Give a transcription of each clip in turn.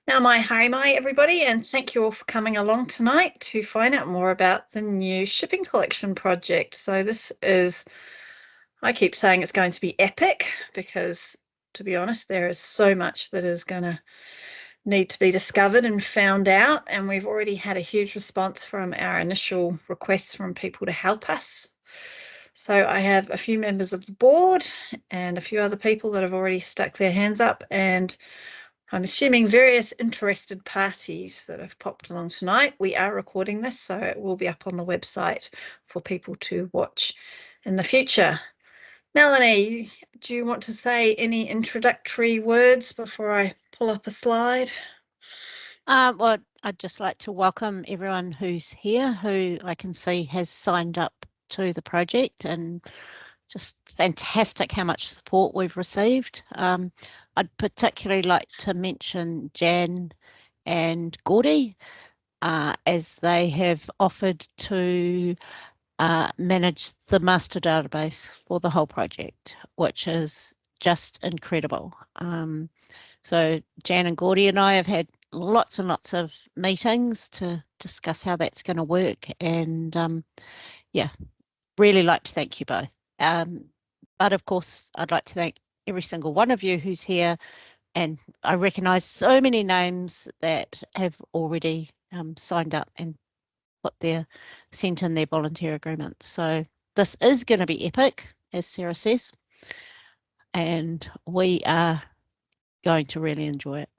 Now, hi everybody, and thank you all for coming along tonight to find out more about the new shipping collection project. So this is, I keep saying it's going to be epic because, to be honest, there is so much that is going to need to be discovered and found out, and we've already had a huge response from our initial requests from people to help us. So I have a few members of the board and a few other people that have already stuck their hands up, and I'm assuming various interested parties that have popped along tonight. We are recording this, so it will be up on the website for people to watch in the future. Melanie, do you want to say any introductory words before I pull up a slide? Well, I'd just like to welcome everyone who's here, who I can see has signed up to the project, and just fantastic how much support we've received. I'd particularly like to mention Jan and Gordy, as they have offered to manage the master database for the whole project, which is just incredible. So Jan and Gordy and I have had lots and lots of meetings to discuss how that's going to work, and yeah, really like to thank you both. But of course, I'd like to thank every single one of you who's here, and I recognise so many names that have already signed up and sent in their volunteer agreements. So this is going to be epic, as Sarah says, and we are going to really enjoy it.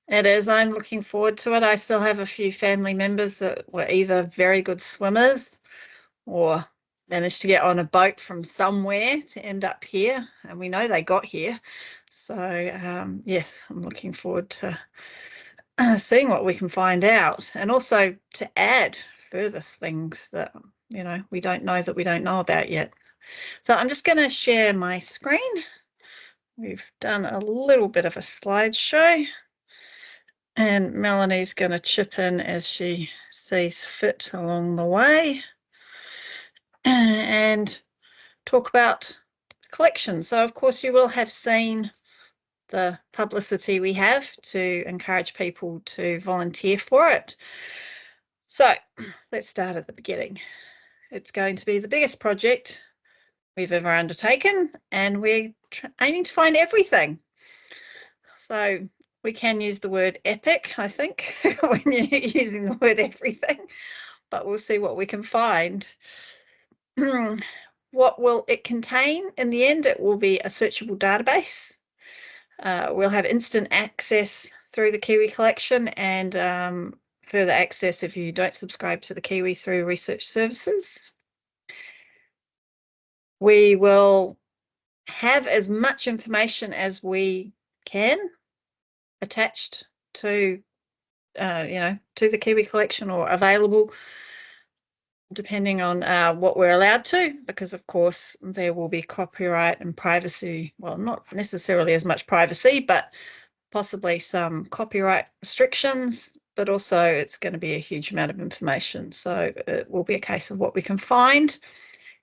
It is. I'm looking forward to it. I still have a few family members that were either very good swimmers or managed to get on a boat from somewhere to end up here, and we know they got here. So yes, I'm looking forward to seeing what we can find out, and also to add further things that we don't know about yet. So I'm just going to share my screen. We've done a little bit of a slideshow, and Melanie's going to chip in as she sees fit along the way and talk about collections. So of course you will have seen the publicity we have to encourage people to volunteer for it. So let's start at the beginning. It's going to be the biggest project we've ever undertaken, and we're aiming to find everything. So we can use the word epic, I think, when you're using the word everything, but we'll see what we can find. What will it contain? In the end, it will be a searchable database. We'll have instant access through the Kiwi collection, and further access if you don't subscribe to the Kiwi through research services. We will have as much information as we can attached to to the Kiwi collection, or available depending on what we're allowed to, because of course there will be copyright and privacy, well, not necessarily as much privacy, but possibly some copyright restrictions, but also it's going to be a huge amount of information, so it will be a case of what we can find.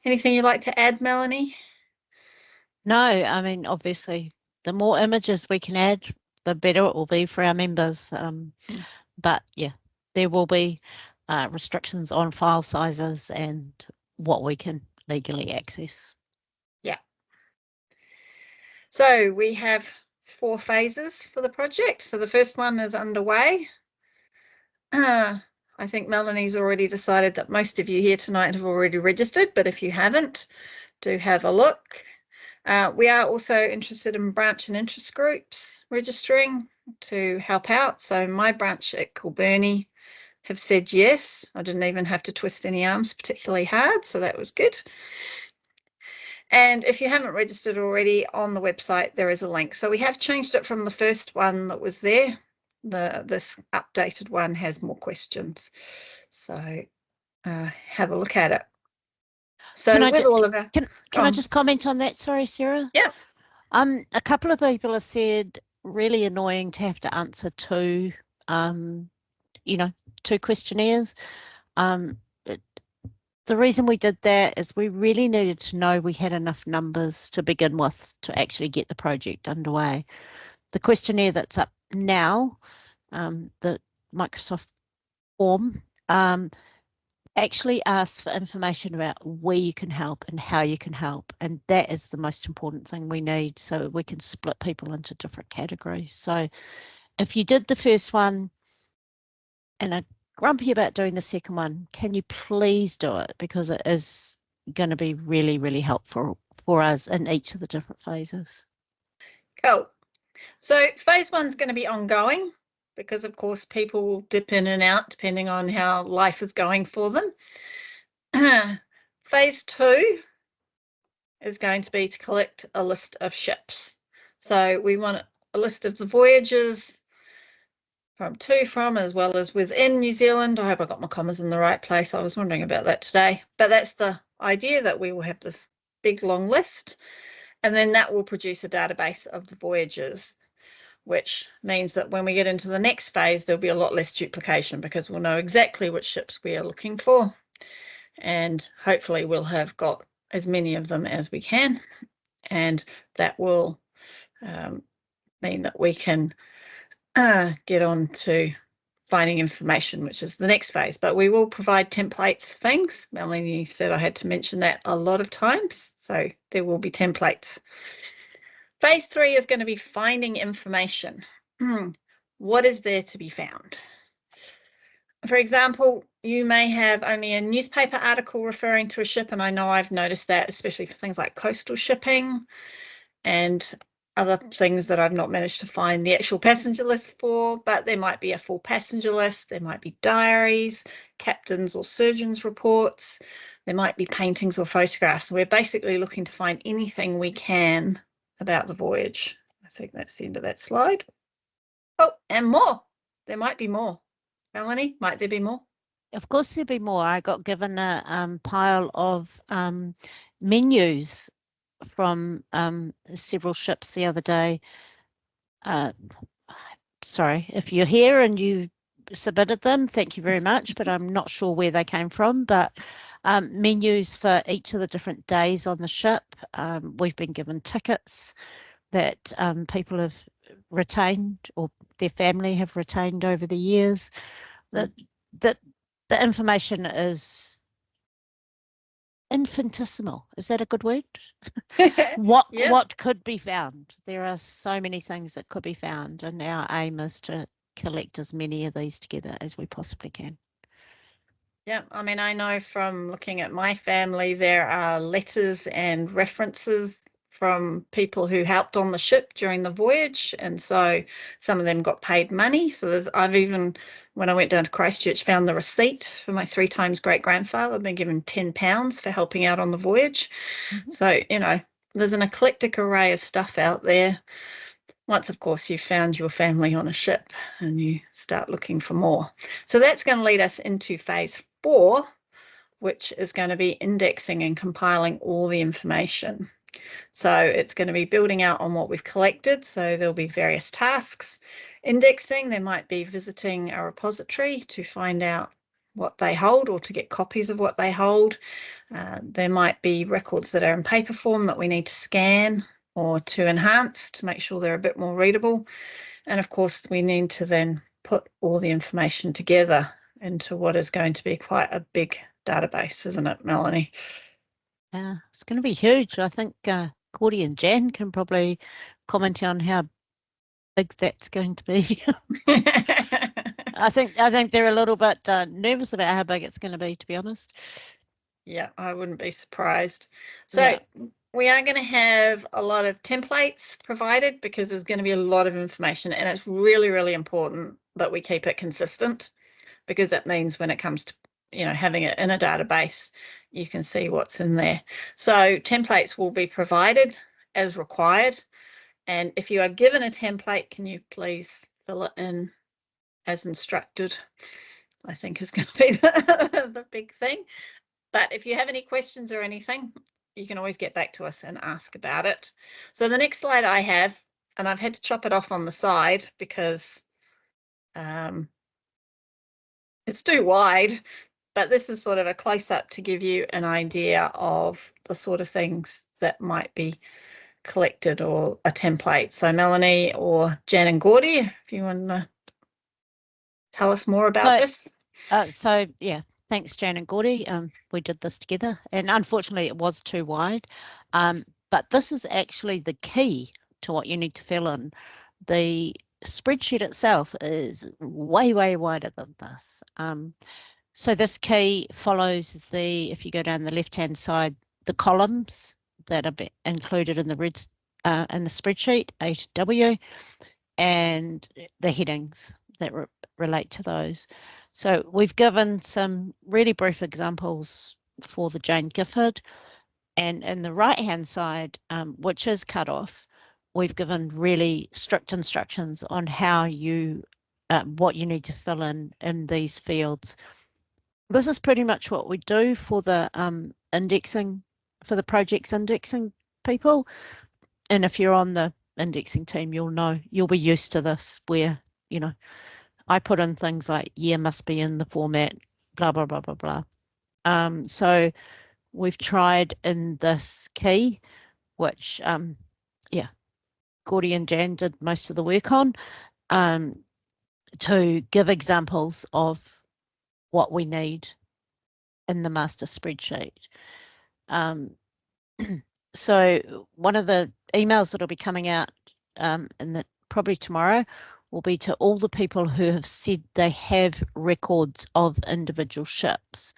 Anything you'd like to add, Melanie? No, I mean, obviously the more images we can add, the better it will be for our members, but yeah, there will be restrictions on file sizes and what we can legally access. Yeah. So we have 4 phases for the project. So the first one is underway. I think Melanie's already decided that most of you here tonight have already registered, but if you haven't, do have a look. We are also interested in branch and interest groups registering to help out. So my branch at Kilburnie have said yes. I didn't even have to twist any arms particularly hard, so that was good. And if you haven't registered already, on the website there is a link. So we have changed it from the first one that was there. This updated one has more questions, so have a look at it. So can I just comment on that? Sorry, Sarah. Yeah. A couple of people have said really annoying to have to answer two questionnaires. The reason we did that is we really needed to know we had enough numbers to begin with to actually get the project underway. The questionnaire that's up now, the Microsoft form, actually asks for information about where you can help and how you can help. And that is the most important thing we need, so we can split people into different categories. So if you did the first one and are grumpy about doing the second one, can you please do it? Because it is going to be really, really helpful for us in each of the different phases. Cool. So phase 1's going to be ongoing, because of course people will dip in and out depending on how life is going for them. Phase 2 is going to be to collect a list of ships. So we want a list of the voyages from, to, from, as well as within New Zealand. I hope I got my commas in the right place. I was wondering about that today. But that's the idea, that we will have this big long list, and then that will produce a database of the voyages, which means that when we get into the next phase, there'll be a lot less duplication, because we'll know exactly which ships we are looking for. And hopefully we'll have got as many of them as we can. And that will mean that we can get on to finding information, which is the next phase. But we will provide templates for things. Melanie said I had to mention that a lot of times. So there will be templates. Phase 3 is going to be finding information. What is there to be found? For example, you may have only a newspaper article referring to a ship, and I know I've noticed that, especially for things like coastal shipping and other things that I've not managed to find the actual passenger list for, but there might be a full passenger list, there might be diaries, captains or surgeons' reports, there might be paintings or photographs. We're basically looking to find anything we can about the voyage. I think that's the end of that slide. Oh, and more. There might be more. Melanie, might there be more? Of course there'll be more. I got given a pile of menus from several ships the other day. Sorry, if you're here and you submitted them, thank you very much, but I'm not sure where they came from. But menus for each of the different days on the ship. We've been given tickets that people have retained, or their family have retained over the years. The information is infinitesimal. Is that a good word? What could be found? There are so many things that could be found, and our aim is to collect as many of these together as we possibly can. Yeah, I mean, I know from looking at my family, there are letters and references from people who helped on the ship during the voyage, and so some of them got paid money. So I've even, when I went down to Christchurch, found the receipt for my 3 times great-grandfather. I've been given £10 for helping out on the voyage. So, you know, there's an eclectic array of stuff out there. Once, of course, you've found your family on a ship and you start looking for more. So that's going to lead us into phase 4, which is going to be indexing and compiling all the information. So it's going to be building out on what we've collected. So there'll be various tasks. Indexing, there might be visiting a repository to find out what they hold, or to get copies of what they hold. There might be records that are in paper form that we need to scan or to enhance to make sure they're a bit more readable. And of course, we need to then put all the information together into what is going to be quite a big database, isn't it, Melanie? Yeah, it's going to be huge. I think Cordy and Jan can probably comment on how big that's going to be. I think they're a little bit nervous about how big it's going to be, to be honest. Yeah, I wouldn't be surprised. So we are going to have a lot of templates provided, because there's going to be a lot of information, and it's really, really important that we keep it consistent, because that means when it comes to, you know, having it in a database, you can see what's in there. So templates will be provided as required. And if you are given a template, can you please fill it in as instructed? I think is going to be the big thing. But if you have any questions or anything, you can always get back to us and ask about it. So the next slide I have, and I've had to chop it off on the side because it's too wide, but this is sort of a close-up to give you an idea of the sort of things that might be collected or a template. So Melanie or Jan and Gordy, if you want to tell us more about this. So yeah, thanks Jan and Gordy. We did this together, and unfortunately it was too wide. But this is actually the key to what you need to fill in. The spreadsheet itself is way, way wider than this. So this key follows if you go down the left-hand side, the columns that are included in the in the spreadsheet, A to W, and the headings that relate to those. So we've given some really brief examples for the Jane Gifford, and in the right-hand side, which is cut off, we've given really strict instructions on how what you need to fill in these fields. This is pretty much what we do for the indexing, for the project's indexing people. And if you're on the indexing team, you'll be used to this, where, I put in things like year must be in the format, blah, blah, blah, blah, blah. So we've tried in this key, which, Gordy and Jan did most of the work on, to give examples of what we need in the master spreadsheet. So one of the emails that'll be coming out probably tomorrow will be to all the people who have said they have records of individual ships,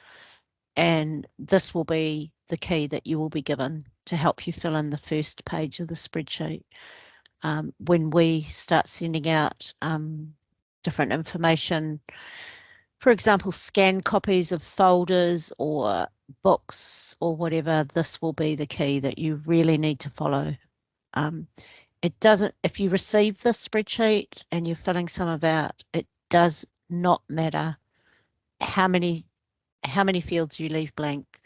and this will be the key that you will be given to help you fill in the first page of the spreadsheet. When we start sending out different information, for example, scan copies of folders or books or whatever, this will be the key that you really need to follow. It doesn't, if you receive this spreadsheet and you're filling some out, it does not matter how many fields you leave blank.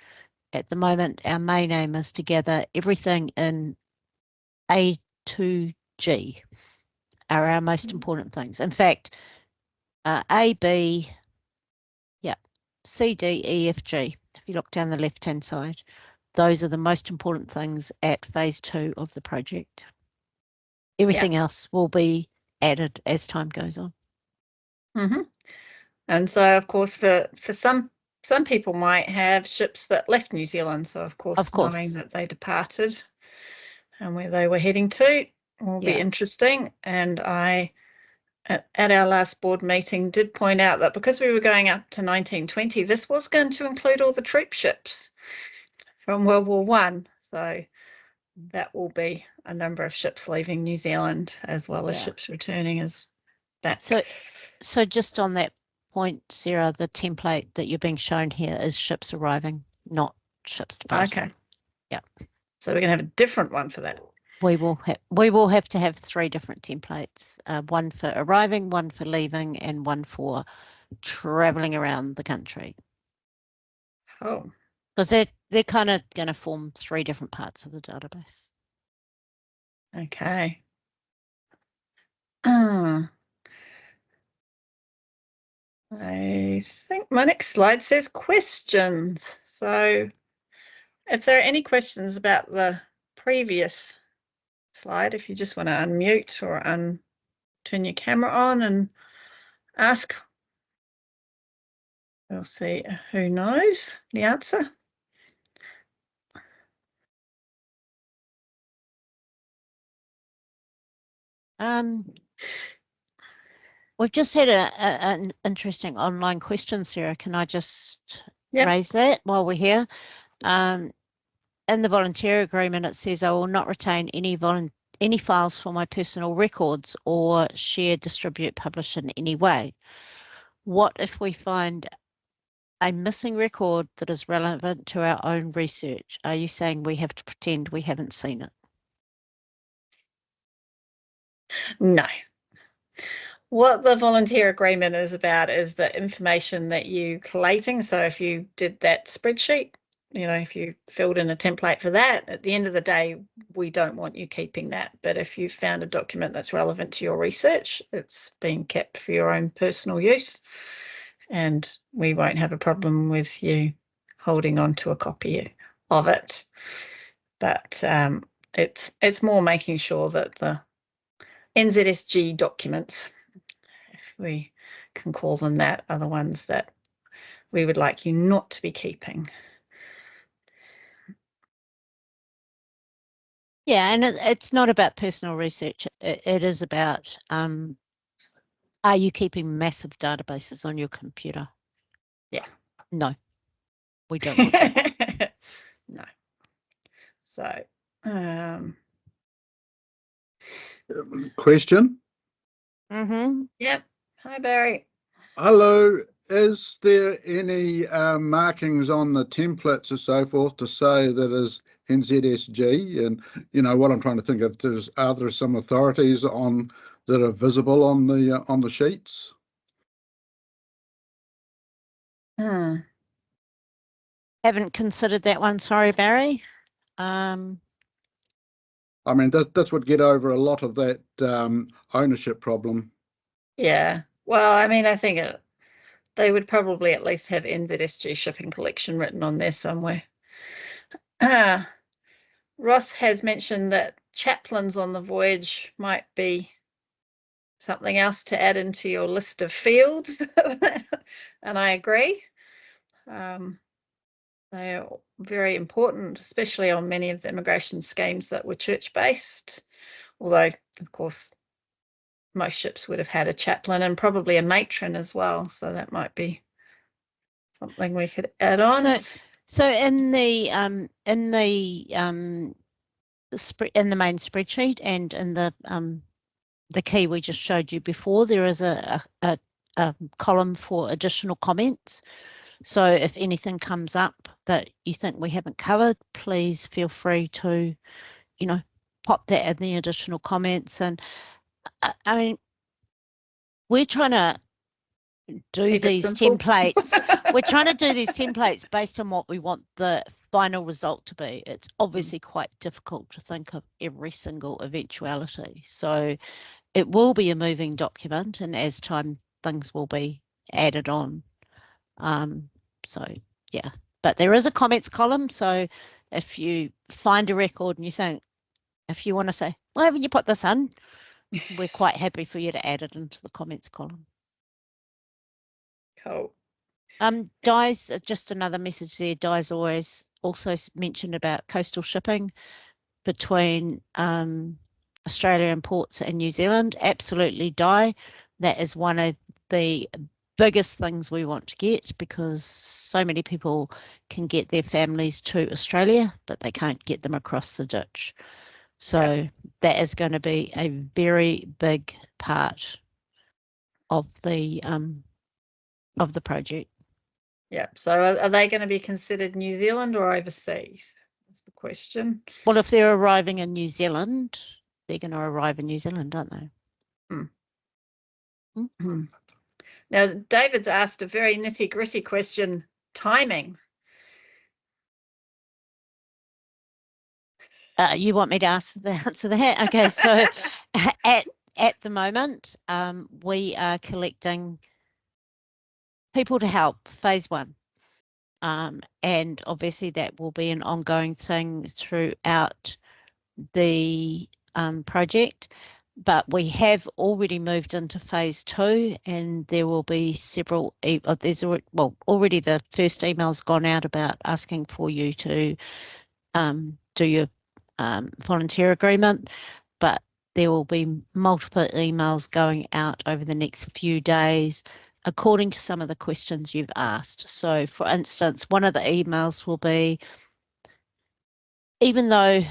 At the moment, our main aim is to gather everything in A to G are our most important things. In fact, A, B, C, D, E, F, G. If you look down the left-hand side, those are the most important things at phase 2 of the project. Everything else will be added as time goes on. Mm-hmm. And so, of course, for some people might have ships that left New Zealand. So, of course, knowing that they departed and where they were heading to will be interesting. And I, at our last board meeting, did point out that because we were going up to 1920, this was going to include all the troop ships from World War One. So that will be a number of ships leaving New Zealand, as well as ships returning as back. So just on that point, Sarah, the template that you're being shown here is ships arriving, not ships departing. Okay. Yeah. So we're going to have a different one for that. We will have to have 3 different templates, one for arriving, one for leaving, and one for traveling around the country. Oh. Because they're kind of going to form 3 different parts of the database. Okay. I think my next slide says questions. So if there are any questions about the previous slide, if you just want to unmute or turn your camera on and ask, we'll see who knows the answer. We've just had an interesting online question, Sarah. Can I just raise that while we're here? In the volunteer agreement, it says I will not retain any files for my personal records or share, distribute, publish in any way. What if we find a missing record that is relevant to our own research? Are you saying we have to pretend we haven't seen it? No. What the volunteer agreement is about is the information that you're collating. So if you did that spreadsheet, if you filled in a template for that, at the end of the day, we don't want you keeping that. But if you found a document that's relevant to your research, it's being kept for your own personal use. And we won't have a problem with you holding on to a copy of it. But it's more making sure that the NZSG documents, if we can call them that, are the ones that we would like you not to be keeping. Yeah, and it's not about personal research. It is about, are you keeping massive databases on your computer? Yeah. No, we don't want that. No. So, Question. yep. Hi, Barry. Hello. Is there any markings on the templates and so forth to say that is NZSG? And what I'm trying to think of is, are there some authorities on that are visible on the sheets? Haven't considered that one. Sorry, Barry. I mean, that's what get over a lot of that ownership problem. Yeah. Well, I mean, I think they would probably at least have NZSG shipping collection written on there somewhere. Ross has mentioned that chaplains on the voyage might be something else to add into your list of fields. And I agree. They are very important, especially on many of the immigration schemes that were church-based, although, of course, most ships would have had a chaplain and probably a matron as well, so that might be something we could add on. So in the main spreadsheet and in the key we just showed you before, there is a column for additional comments. So if anything comes up that you think we haven't covered, please feel free to, pop that in the additional comments. And I mean, we're trying to do these templates. We're trying to do these templates based on what we want the final result to be. It's obviously quite difficult to think of every single eventuality. So it will be a moving document, and as time, things will be added on. So yeah, but there is a comments column. So if you find a record and you think, if you want to say, why haven't you put this in? We're quite happy for you to add it into the comments column. Cool. Di's, just another message there. Di's always also mentioned about coastal shipping between Australia and ports and New Zealand. Absolutely, Di. That is one of the biggest things we want to get, because so many people can get their families to Australia, but they can't get them across the ditch. So that is going to be a very big part of the project. Yeah. So are they going to be considered New Zealand or overseas? That's the question. Well, if they're arriving in New Zealand, they're going to arrive in New Zealand, aren't they? Now, David's asked a very nitty-gritty question: timing. You want me to answer that? Okay, so at the moment, we are collecting people to help, phase 1. And obviously that will be an ongoing thing throughout the project. But we have already moved into phase 2, and there will be several. Already the first email's gone out about asking for you to do your volunteer agreement, but there will be multiple emails going out over the next few days according to some of the questions you've asked. So for instance, one of the emails will be, even though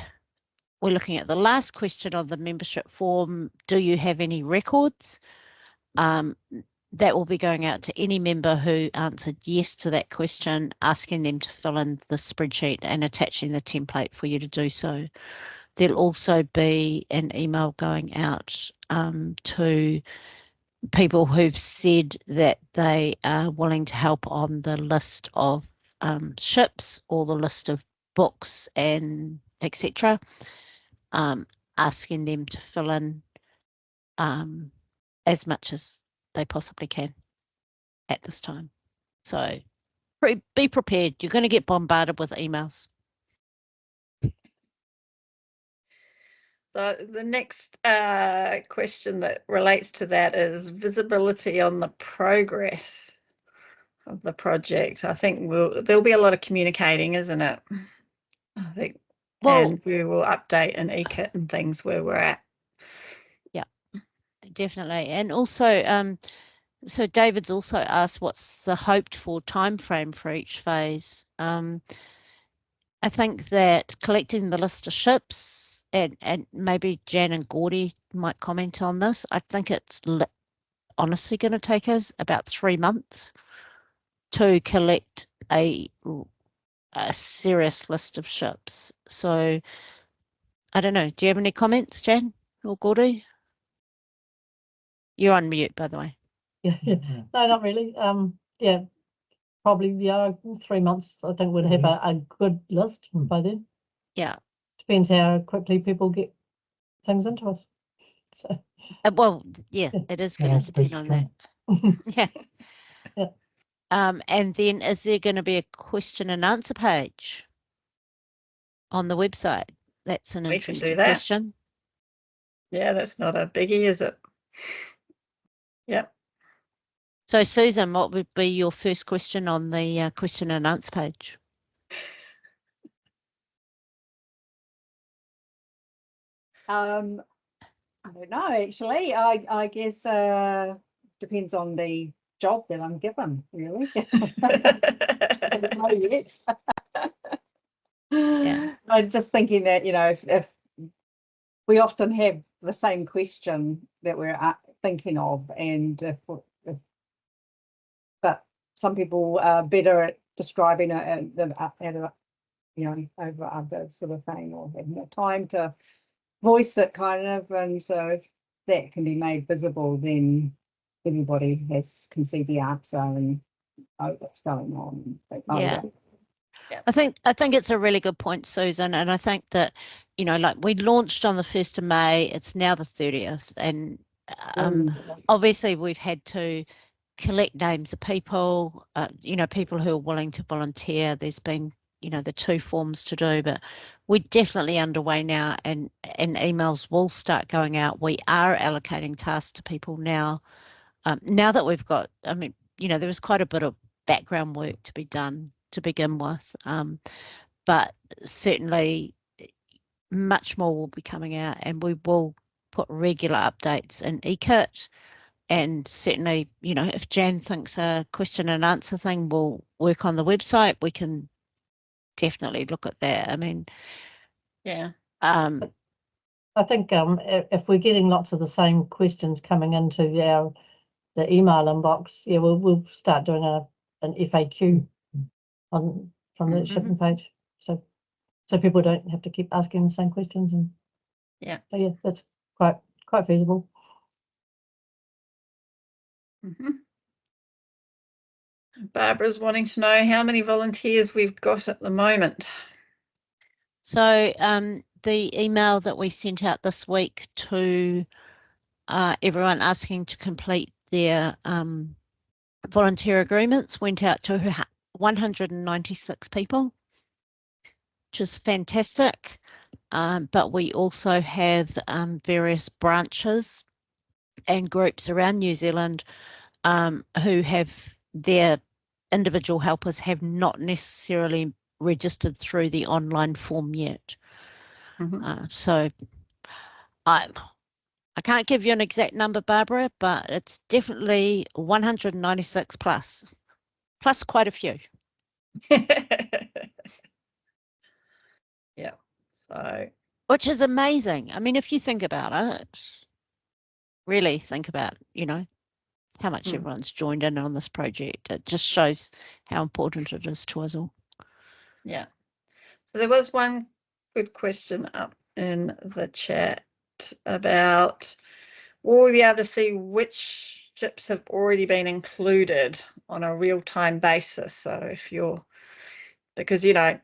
we're looking at the last question on the membership form, do you have any records? That will be going out to any member who answered yes to that question, asking them to fill in the spreadsheet and attaching the template for you to do so. There'll also be an email going out to people who've said that they are willing to help on the list of ships or the list of books and etc. Asking them to fill in as much as they possibly can at this time. So be prepared. You're going to get bombarded with emails. So the next question that relates to that is visibility on the progress of the project. I think there'll be a lot of communicating, isn't it? I think, Well, and we will update in eKit and things where we're at. Yeah, definitely. And also, so David's also asked what's the hoped for time frame for each phase. I think that collecting the list of ships, and maybe Jan and Gordy might comment on this, I think it's honestly going to take us about 3 months to collect a serious list of ships. So I don't know. Do you have any comments, Jan or Gordy? You're on mute, by the way. Yeah, no, not really. Yeah, probably 3 months. I think we'd have a good list by then. Yeah. Depends how quickly people get things into us. So Well, yeah, it is going to depend on that. Yeah. Yeah. And then is there going to be a question and answer page on the website? That's an We can interesting do that. question. Yeah, that's not a biggie, is it? Yep. So Susan, what would be your first question on the question and answer page? I don't know, actually. I guess depends on the job that I'm given, really. I don't know yet. Yeah. I'm just thinking that, you know, if we often have the same question that we're thinking of, and but some people are better at describing it than you know, over other sort of thing, or have more time to voice it, kind of. And so if that can be made visible, then everybody can see the answer and know what's going on. Yeah. I think it's a really good point, Susan, and I think that, you know, like we launched on the 1st of May, it's now the 30th, and obviously we've had to collect names of people, you know, people who are willing to volunteer. There's been, you know, the 2 forms to do, but we're definitely underway now, and emails will start going out. We are allocating tasks to people now. Now that we've got, I mean, you know, there was quite a bit of background work to be done to begin with, but certainly much more will be coming out, and we will put regular updates in eKit. And certainly, you know, if Jan thinks a question and answer thing will work on the website, we can definitely look at that. I mean, Yeah. I think if we're getting lots of the same questions coming into the email inbox, yeah, we'll start doing an FAQ from the shipping page, so people don't have to keep asking the same questions. And yeah, so yeah, that's quite feasible. Barbara's wanting to know how many volunteers we've got at the moment. So the email that we sent out this week to everyone asking to complete their volunteer agreements went out to 196 people, which is fantastic. But we also have various branches and groups around New Zealand who have their individual helpers have not necessarily registered through the online form yet. So I can't give you an exact number, Barbara, but it's definitely 196 plus quite a few. Yeah, so which is amazing. I mean, if you think about it, really think about, you know, how much everyone's joined in on this project. It just shows how important it is to us all. Yeah. So there was one good question up in the chat about, will we be able to see which ships have already been included on a real-time basis? So if you're, because, you know,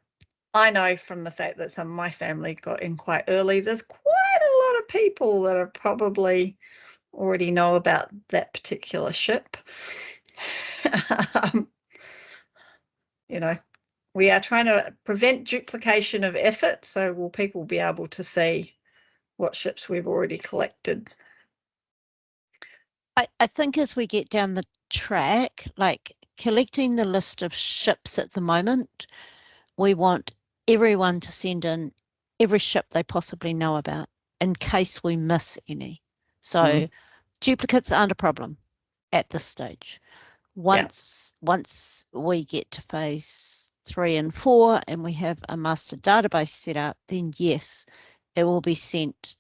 I know from the fact that some of my family got in quite early, there's quite a lot of people that are probably already know about that particular ship. You know, we are trying to prevent duplication of effort, so will people be able to see what ships we've already collected. I think as we get down the track, like collecting the list of ships at the moment, we want everyone to send in every ship they possibly know about in case we miss any. So duplicates aren't a problem at this stage. Once we get to phase 3 and 4 and we have a master database set up, then yes, it will be sent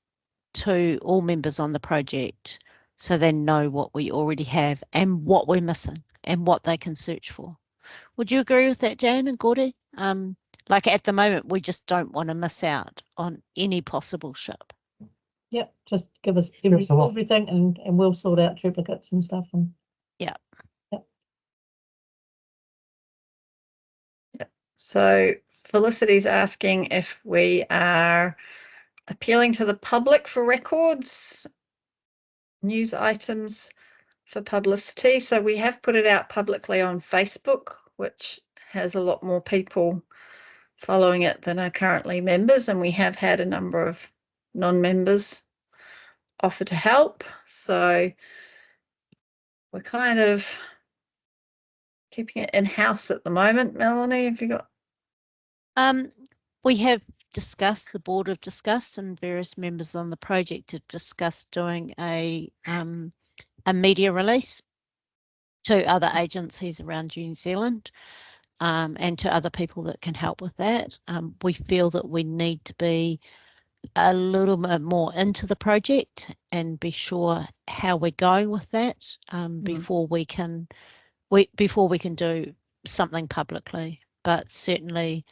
to all members on the project so they know what we already have and what we're missing and what they can search for. Would you agree with that, Jane and Gordy? Like at the moment, we just don't want to miss out on any possible ship. Yep, just give us everything and we'll sort out duplicates and stuff. And So Felicity's asking if we are appealing to the public for records, news items for publicity. So we have put it out publicly on Facebook, which has a lot more people following it than are currently members, and we have had a number of non-members offer to help. So we're kind of keeping it in-house at the moment. Melanie, have you got? We have discussed, the board have discussed, and various members on the project have discussed doing a media release to other agencies around New Zealand and to other people that can help with that. We feel that we need to be a little bit more into the project and be sure how we're going with that before we can do something publicly. But certainly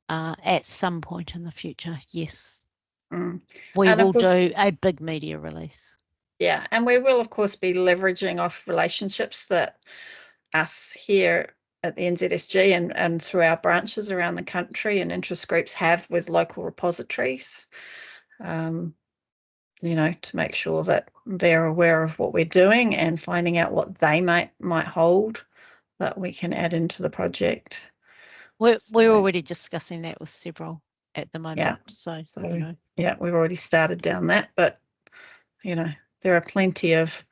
at some point in the future, yes, we will do a big media release. Yeah, and we will, of course, be leveraging off relationships that us here at the NZSG and through our branches around the country and interest groups have with local repositories, you know, to make sure that they're aware of what we're doing and finding out what they might hold that we can add into the project. We're already discussing that with several at the moment. Yeah. So you know. Yeah, we've already started down that, but you know, there are plenty of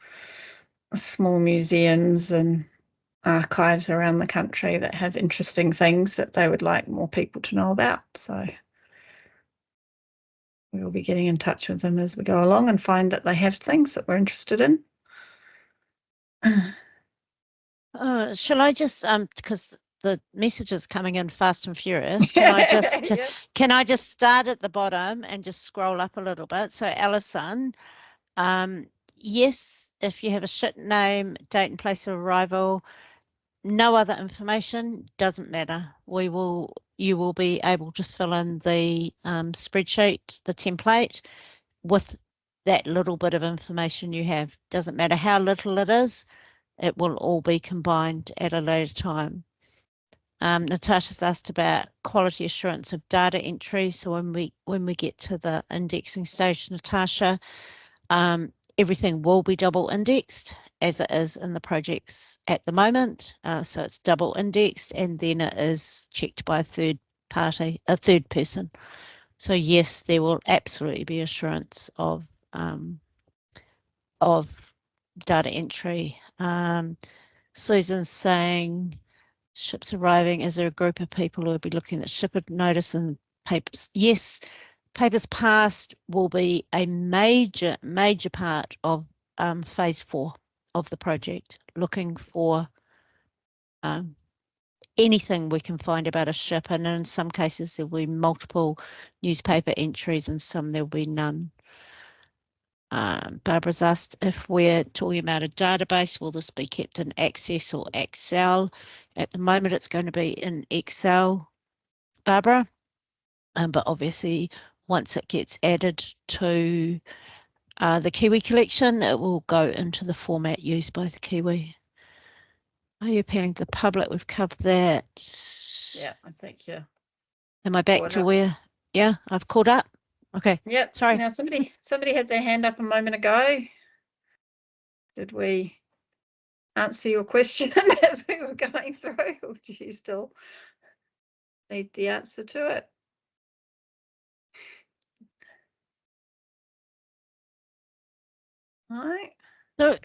small museums and archives around the country that have interesting things that they would like more people to know about. So we will be getting in touch with them as we go along and find that they have things that we're interested in. Shall I just because the message is coming in fast and furious, can I just can I just start at the bottom and just scroll up a little bit? So Alison, yes, if you have a ship name, date and place of arrival, no other information, doesn't matter. You will be able to fill in the spreadsheet, the template, with that little bit of information you have. Doesn't matter how little it is, it will all be combined at a later time. Natasha's asked about quality assurance of data entry. So when we get to the indexing stage, Natasha, everything will be double indexed as it is in the projects at the moment. So it's double indexed and then it is checked by a third person. So yes, there will absolutely be assurance of data entry. Susan's saying ships arriving, is there a group of people who will be looking at ship notice and papers? Yes, papers passed will be a major part of phase 4 of the project, looking for anything we can find about a ship, and in some cases there will be multiple newspaper entries and some there will be none. Barbara's asked if we're talking about a database, will this be kept in Access or Excel? At the moment it's going to be in Excel, Barbara, but obviously once it gets added to the Kiwi collection, it will go into the format used by the Kiwi. Are you appealing to the public? We've covered that. Yeah, I think, yeah. Am I back to where? Yeah, I've caught up. Okay. Yep. Sorry. Now somebody had their hand up a moment ago. Did we answer your question as we were going through, or do you still need the answer to it? Right. So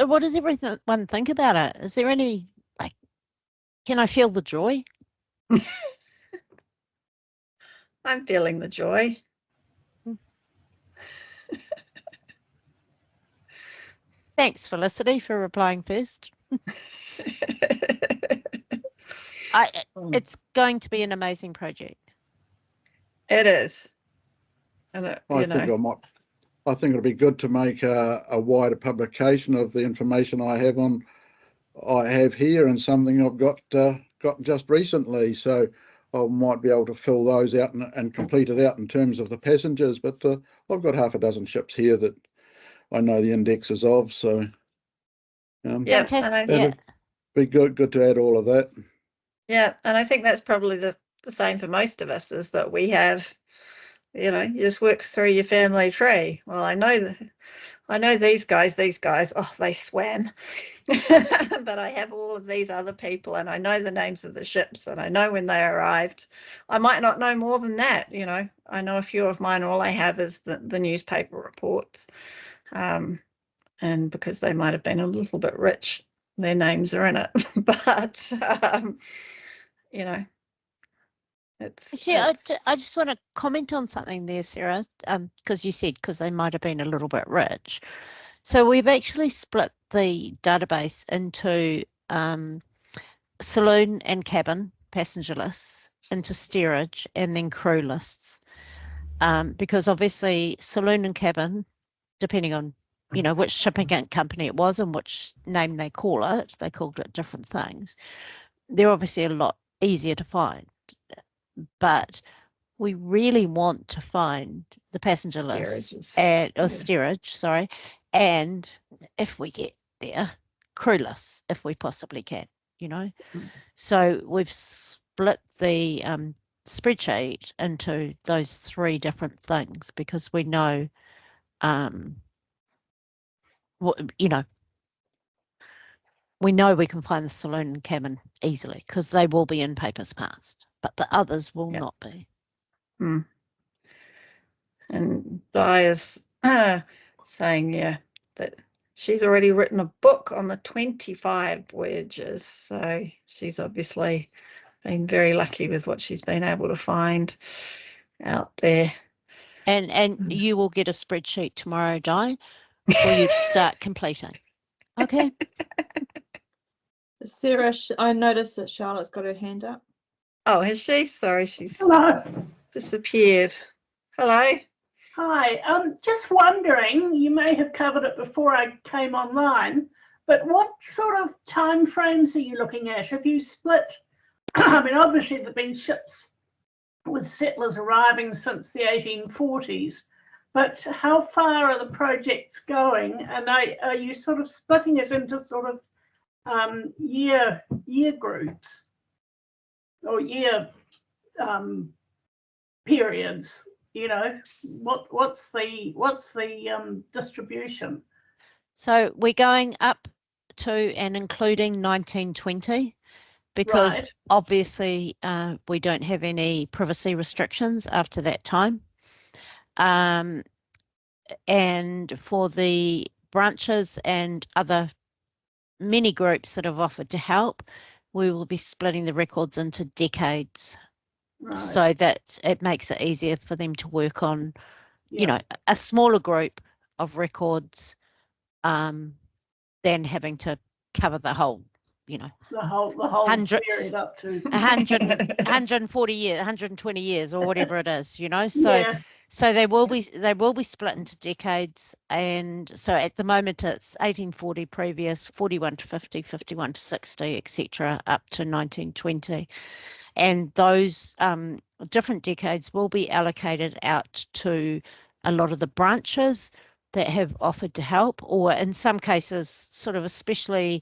what does everyone think about it? Is there any, like, can I feel the joy? I'm feeling the joy. Thanks, Felicity, for replying first. It's going to be an amazing project. It is. And I think it'll be good to make a wider publication of the information I have here, and something I've got just recently. So I might be able to fill those out and complete it out in terms of the passengers. But I've got half a dozen ships here that I know the indexes of. So yeah, Fantastic. it'd be good to add all of that. Yeah, and I think that's probably the same for most of us, is that we have, you just work through your family tree. Well, I know these guys, oh, they swam. But I have all of these other people, and I know the names of the ships, and I know when they arrived. I might not know more than that, I know a few of mine, all I have is the newspaper reports. And because they might have been a little bit rich, their names are in it. But I just want to comment on something there, Sarah, because you said because they might have been a little bit rich. So we've actually split the database into saloon and cabin passenger lists, into steerage, and then crew lists, because obviously saloon and cabin, depending on which shipping company it was and which name they called it different things. They're obviously a lot easier to find, but we really want to find the passenger list or steerage, sorry, and if we get there, crew lists if we possibly can, So we've split the spreadsheet into those three different things because we know we know we can find the saloon and cabin easily because they will be in papers past, but the others will not be. And Di is saying, that she's already written a book on the 25 voyages. So she's obviously been very lucky with what she's been able to find out there. And you will get a spreadsheet tomorrow, Di, for you to start completing. Okay. Sarah, I noticed that Charlotte's got her hand up. Oh, has she? Sorry, she's Hello. disappeared. Hello. Hi. Just wondering, you may have covered it before I came online, but what sort of time frames are you looking at? Have you split? I mean, obviously there have been ships with settlers arriving since the 1840s, but how far are the projects going? And are you sort of splitting it into sort of year groups or year periods? What's the distribution? So we're going up to and including 1920 because obviously we don't have any privacy restrictions after that time. And for the branches and other many groups that have offered to help, we will be splitting the records into decades. So that it makes it easier for them to work on, a smaller group of records than having to cover the whole, the whole period up to 140 years, 120 years or whatever it is, So they will be split into decades, and so at the moment it's 1840 previous, 41 to 50, 51 to 60, etc., up to 1920. And those different decades will be allocated out to a lot of the branches that have offered to help, or in some cases, sort of especially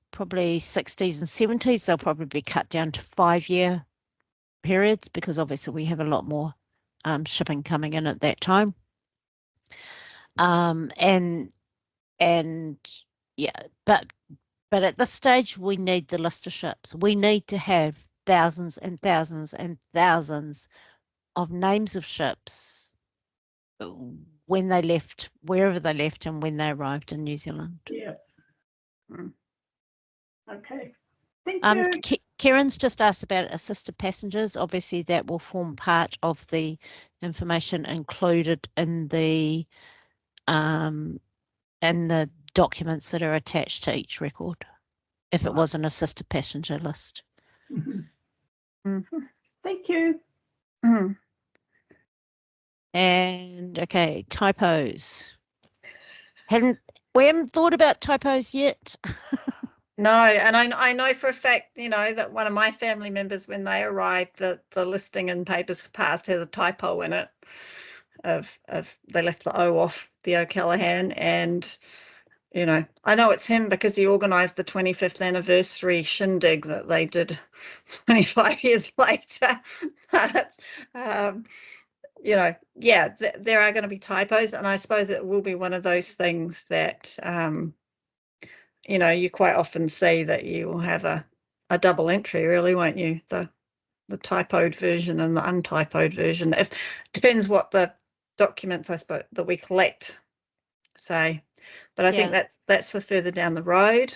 probably 60s and 70s, they'll probably be cut down to 5-year periods because obviously we have a lot more shipping coming in at that time. But at this stage, we need the list of ships. We need to have thousands and thousands and thousands of names of ships when they left, wherever they left, and when they arrived in New Zealand. Yeah. Mm. Okay. Thank you. Kieran's just asked about assisted passengers. Obviously, that will form part of the information included in the documents that are attached to each record, if it was an assisted passenger list. Mhm. Mhm. Thank you. Mm. And okay, typos. We haven't thought about typos yet. No, and I know for a fact, that one of my family members, when they arrived, the listing in Papers Past has a typo in it of they left the O off the O'Callaghan, and I know it's him because he organised the 25th anniversary shindig that they did 25 years later. But yeah, there are going to be typos, and I suppose it will be one of those things that you quite often see that you will have a double entry, really, won't you? The typoed version and the untypoed version. If depends what the documents, I suppose, that we collect say. But I think that's for further down the road.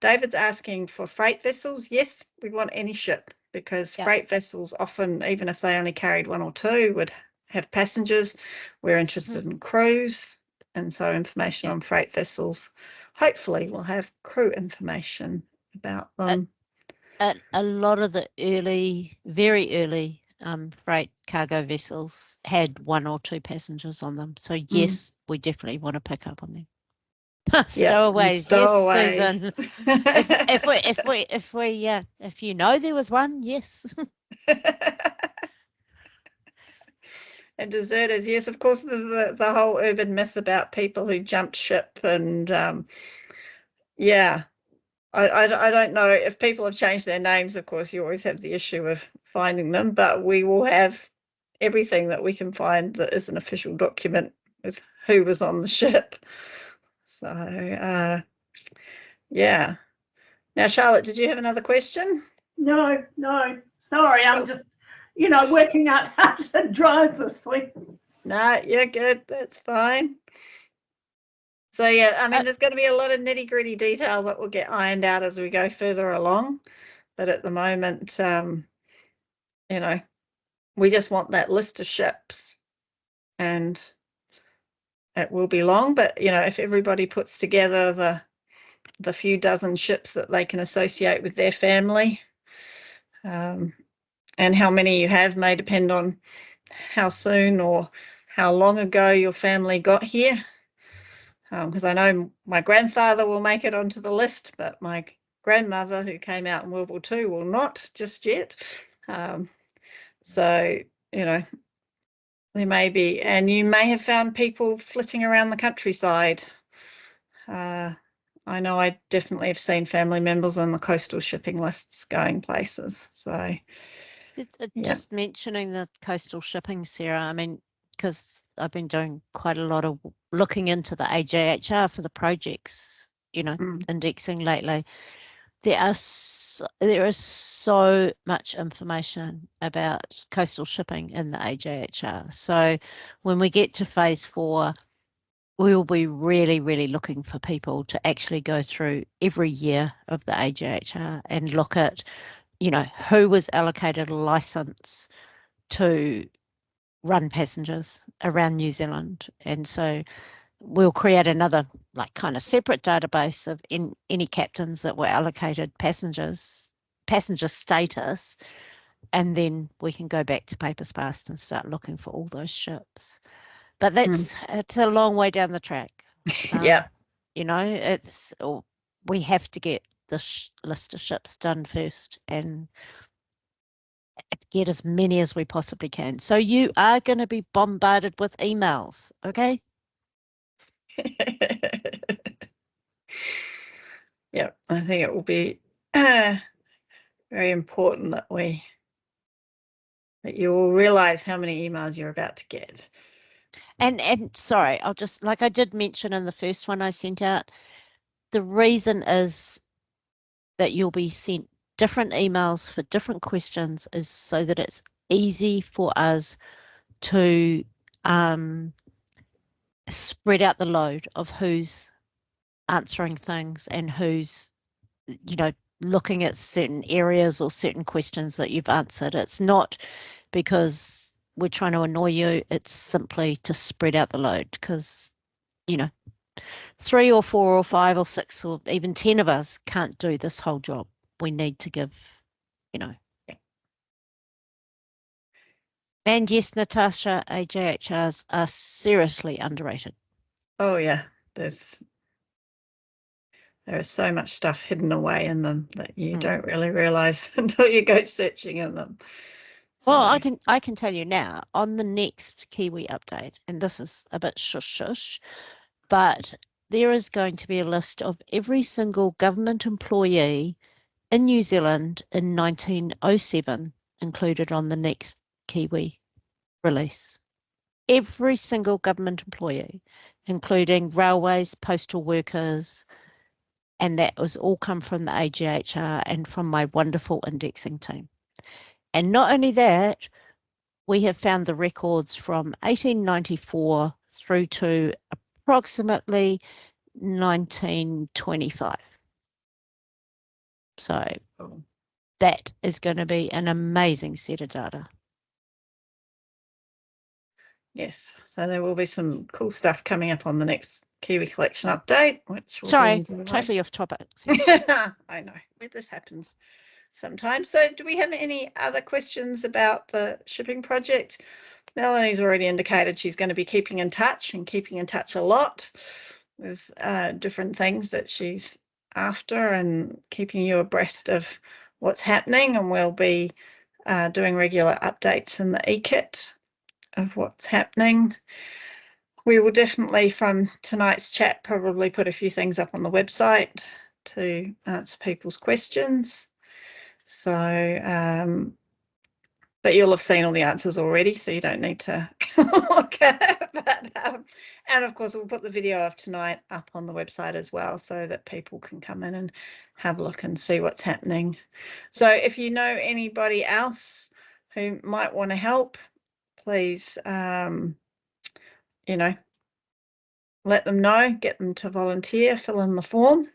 David's asking for freight vessels. Yes, we want any ship, because freight vessels often, even if they only carried one or two, would have passengers. We're interested in crews, and so information on freight vessels. Hopefully we'll have crew information about them. A lot of the very early freight cargo vessels had one or two passengers on them. So yes, we definitely want to pick up on them. Stowaways, stowaways. Yes, Susan. If you know there was one, yes. And deserters, yes, of course. There's the whole urban myth about people who jumped ship, and I don't know if people have changed their names. Of course, you always have the issue of finding them, but we will have everything that we can find that is an official document with who was on the ship. So, yeah. Now, Charlotte, did you have another question? No. Sorry, I'm just, working out how to drive this week. No, you're good. That's fine. So, yeah, I mean, there's going to be a lot of nitty-gritty detail that will get ironed out as we go further along. But at the moment, we just want that list of ships, and it will be long. But, if everybody puts together the few dozen ships that they can associate with their family, and how many you have may depend on how soon or how long ago your family got here. Because I know my grandfather will make it onto the list, but my grandmother, who came out in World War II, will not just yet. So, there may be, and you may have found people flitting around the countryside. I know I definitely have seen family members on the coastal shipping lists going places. So, just mentioning the coastal shipping, Sarah, I mean, because I've been doing quite a lot of looking into the AJHR for the projects, indexing lately. There is so much information about coastal shipping in the AJHR. So when we get to phase 4, we will be really, really looking for people to actually go through every year of the AJHR and look at, who was allocated a license to run passengers around New Zealand. And so we'll create another kind of separate database of any captains that were allocated passenger status, and then we can go back to Papers Past and start looking for all those ships. But it's a long way down the track. We have to get this list of ships done first and get as many as we possibly can. So you are going to be bombarded with emails, okay? Yeah, I think it will be very important that you will realize how many emails you're about to get. And sorry, I'll just, like I did mention in the first one I sent out, the reason is that you'll be sent different emails for different questions is so that it's easy for us to spread out the load of who's answering things and who's, you know, looking at certain areas or certain questions that you've answered. It's not because we're trying to annoy you, it's simply to spread out the load, because, you know, 3 or 4 or 5 or 6 or even 10 of us can't do this whole job. We need to give, you know. And yes, Natasha, AJHRs are seriously underrated. Oh yeah, there is so much stuff hidden away in them that you don't really realise until you go searching in them. Well, I can tell you now, on the next Kiwi update, and this is a bit shush, but there is going to be a list of every single government employee in New Zealand in 1907 included on the next Kiwi release. Every single government employee, including railways, postal workers, and that was all come from the AGHR and from my wonderful indexing team. And not only that, we have found the records from 1894 through to approximately 1925. So that is going to be an amazing set of data. Yes, so there will be some cool stuff coming up on the next Kiwi Collection update, which will Sorry, be totally off topic. I know, this happens sometimes. So do we have any other questions about the shipping project? Melanie's already indicated she's going to be keeping in touch a lot with different things that she's after and keeping you abreast of what's happening, and we'll be doing regular updates in the eKit of what's happening. We will definitely, from tonight's chat, probably put a few things up on the website to answer people's questions. So, but you'll have seen all the answers already, so you don't need to look at it. But, and of course, we'll put the video of tonight up on the website as well, so that people can come in and have a look and see what's happening. So if you know anybody else who might want to help, please, you know, let them know, get them to volunteer, fill in the form.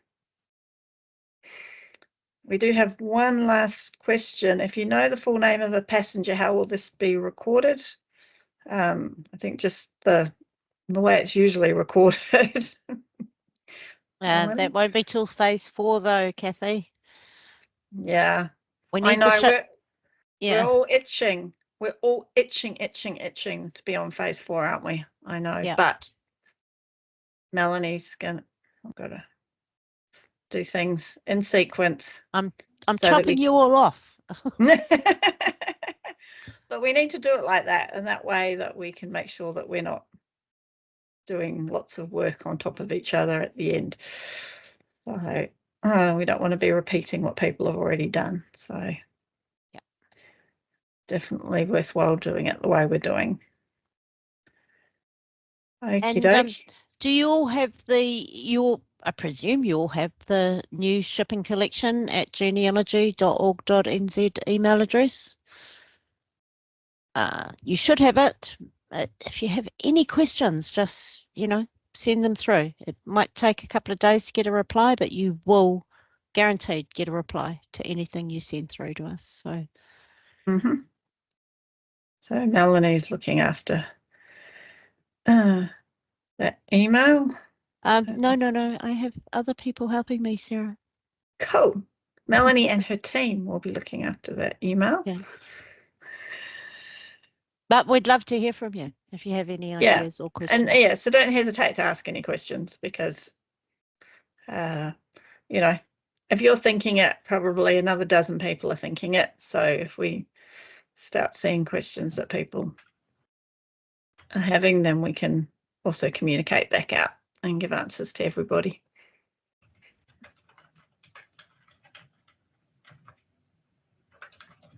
We do have one last question. If you know the full name of a passenger, how will this be recorded? I think just the way it's usually recorded. That won't be till phase 4 though, Kathy. Yeah, we need I know. We're all itching. We're all itching to be on phase 4, aren't we? I know, but Melanie's I've got to do things in sequence. I'm chopping you all off. But we need to do it like that, and that way that we can make sure that we're not doing lots of work on top of each other at the end. So we don't want to be repeating what people have already done. So definitely worthwhile doing it the way we're doing. Okie doke. Do you all have I presume you all have the new shipping collection at genealogy.org.nz email address? You should have it. If you have any questions, just, you know, send them through. It might take a couple of days to get a reply, but you will guaranteed get a reply to anything you send through to us. So, So Melanie's looking after that email. No. I have other people helping me, Sarah. Cool. Melanie and her team will be looking after that email. Yeah. But we'd love to hear from you if you have any ideas or questions. And so don't hesitate to ask any questions, because, you know, if you're thinking it, probably another dozen people are thinking it. So if we start seeing questions that people are having, then we can also communicate back out and give answers to everybody.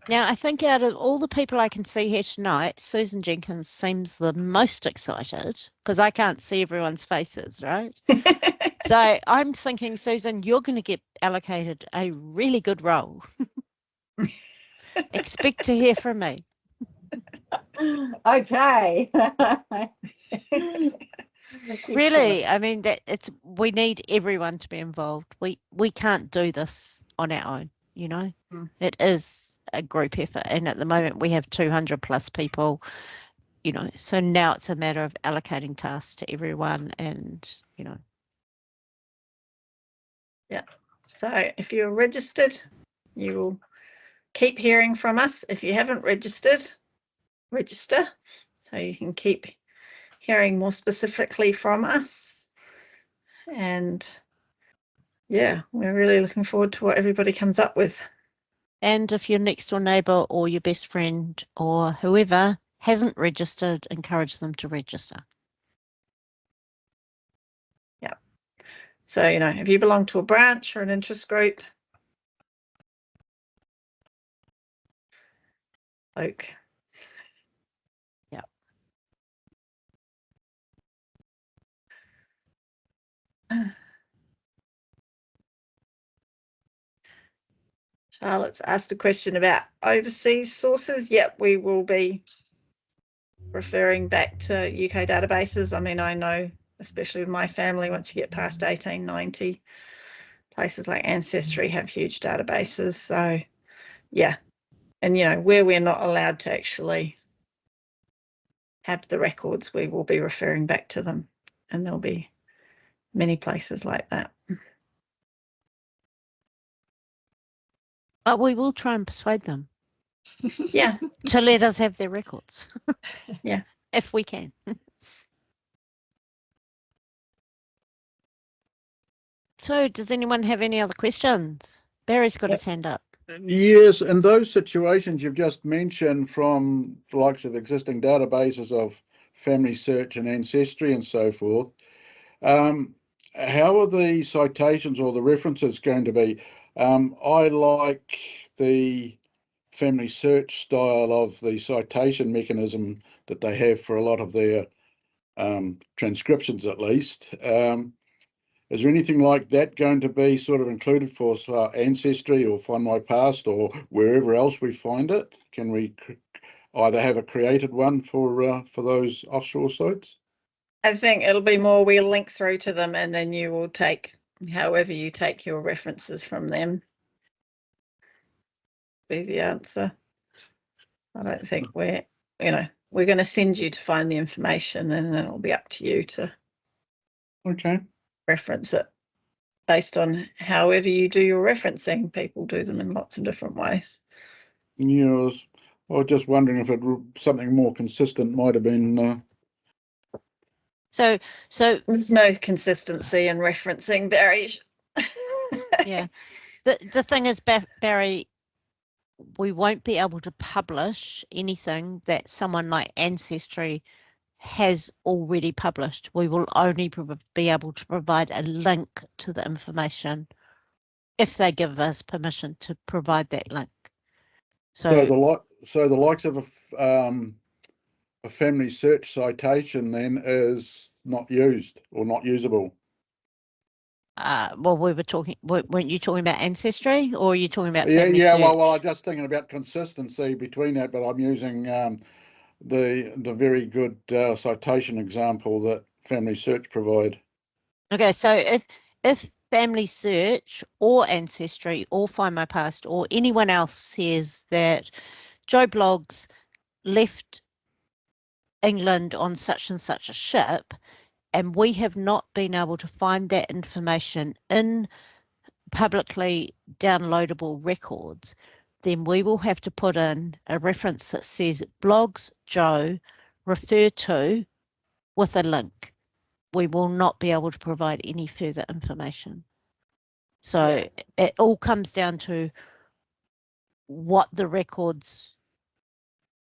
Now, I think out of all the people I can see here tonight, Susan Jenkins seems the most excited, because I can't see everyone's faces, right? So I'm thinking, Susan, you're going to get allocated a really good role. Expect to hear from me. Okay. Really, I mean that we need everyone to be involved. We can't do this on our own, you know. It is a group effort, and at the moment we have 200 plus people, you know, so now it's a matter of allocating tasks to everyone, and you know. Yeah, so if you're registered, you will keep hearing from us. If you haven't registered, register so you can keep hearing more specifically from us. And yeah, we're really looking forward to what everybody comes up with. And if your next door neighbour or your best friend or whoever hasn't registered, encourage them to register. Yeah. So, you know, if you belong to a branch or an interest group, Oak. Yeah. Charlotte's asked a question about overseas sources. Yep, we will be referring back to UK databases. I mean, I know, especially with my family, once you get past 1890, places like Ancestry have huge databases. So, yeah. And, you know, where we're not allowed to actually have the records, we will be referring back to them. And there'll be many places like that. But we will try and persuade them. Yeah. To let us have their records. Yeah. If we can. So does anyone have any other questions? Barry's got his hand up. Yes, in those situations you've just mentioned, from the likes of existing databases of Family Search and Ancestry and so forth, how are the citations or the references going to be? I like the Family Search style of the citation mechanism that they have for a lot of their transcriptions, at least. Is there anything like that going to be sort of included for Ancestry or Find My Past or wherever else we find it? Can we either have a created one for those offshore sites? I think it'll be more we'll link through to them and then you will take, however you take your references from them, be the answer. I don't think we're going to send you to find the information and then it'll be up to you to reference it based on however you do your referencing. People do them in lots of different ways. Yes, I was just wondering if something more consistent might have been. So there's no consistency in referencing, Barry. Yeah, the thing is, Barry, we won't be able to publish anything that someone like Ancestry has already published. We will only be able to provide a link to the information if they give us permission to provide that link. So the likes of a Family Search citation then is not used or not usable. Well, weren't you talking about Ancestry, or are you talking about Family Search? Well, I'm just thinking about consistency between that, but I'm using the very good citation example that Family Search provide. Okay, so if Family Search or Ancestry or Find My Past or anyone else says that Joe Bloggs left England on such and such a ship, and we have not been able to find that information in publicly downloadable records, then we will have to put in a reference that says Bloggs Joe refer to with a link. We will not be able to provide any further information. So it all comes down to what the records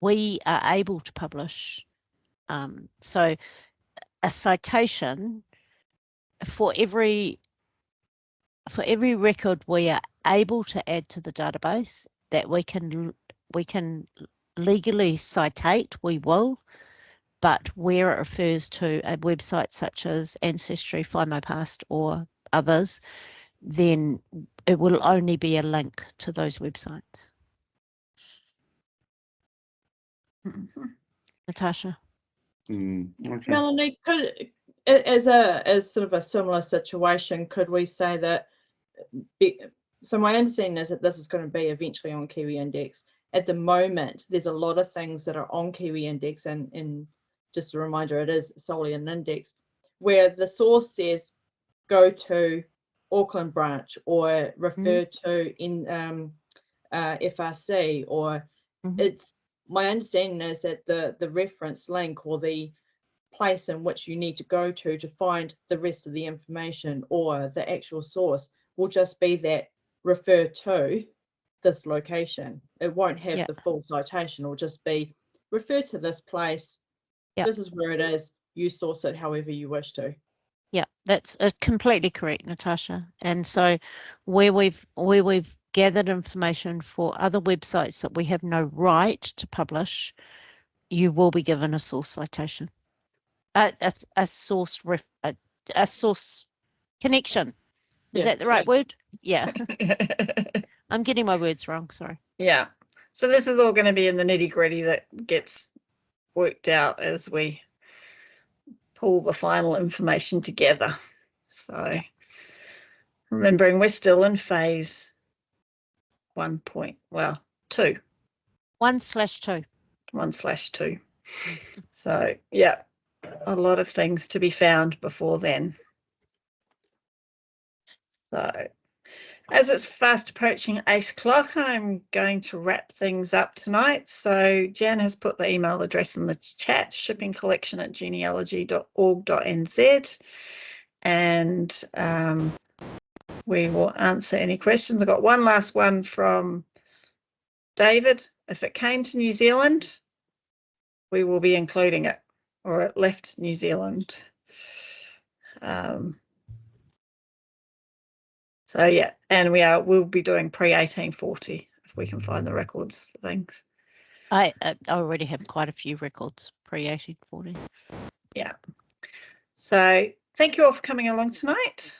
we are able to publish. So a citation for every record we are able to add to the database that we can legally citate, we will. But where it refers to a website such as Ancestry, Find My Past, or others, then it will only be a link to those websites. Mm-hmm. Natasha. Okay. Melanie, as sort of a similar situation, could we say that? So my understanding is that this is going to be eventually on Kiwi Index. At the moment, there's a lot of things that are on Kiwi Index, and just a reminder, it is solely an index, where the source says go to Auckland branch or refer to in FRC, or it's my understanding is that the reference link or the place in which you need to go to find the rest of the information or the actual source will just be that refer to this location. It won't have the full citation. It will just be refer to this place. This is where it is. You source it however you wish to. Yeah, that's completely correct, Natasha. And so where we've gathered information for other websites that we have no right to publish, you will be given a source citation, a source connection. Is that the right word? Yeah. I'm getting my words wrong, sorry. Yeah. So this is all going to be in the nitty-gritty that gets worked out as we pull the final information together. So remembering we're still in phase 2. 1/2. 1/2. So yeah, a lot of things to be found before then. So as it's fast approaching 8 o'clock, I'm going to wrap things up tonight. So Jan has put the email address in the chat, shippingcollection@genealogy.org.nz, and we will answer any questions. I've got one last one from David. If it came to New Zealand, we will be including it, or it left New Zealand. So yeah, and we'll be doing pre-1840 if we can find the records for things. I already have quite a few records pre-1840. Yeah. So thank you all for coming along tonight.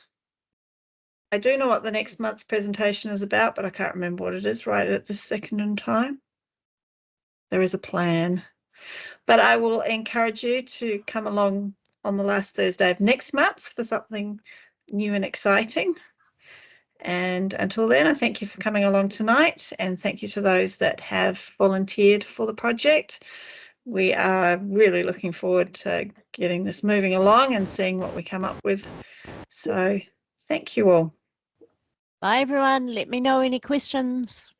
I do know what the next month's presentation is about, but I can't remember what it is right at this second in time. There is a plan, but I will encourage you to come along on the last Thursday of next month for something new and exciting. And until then, I thank you for coming along tonight, and thank you to those that have volunteered for the project. We are really looking forward to getting this moving along and seeing what we come up with. So thank you all. Bye everyone. Let me know any questions.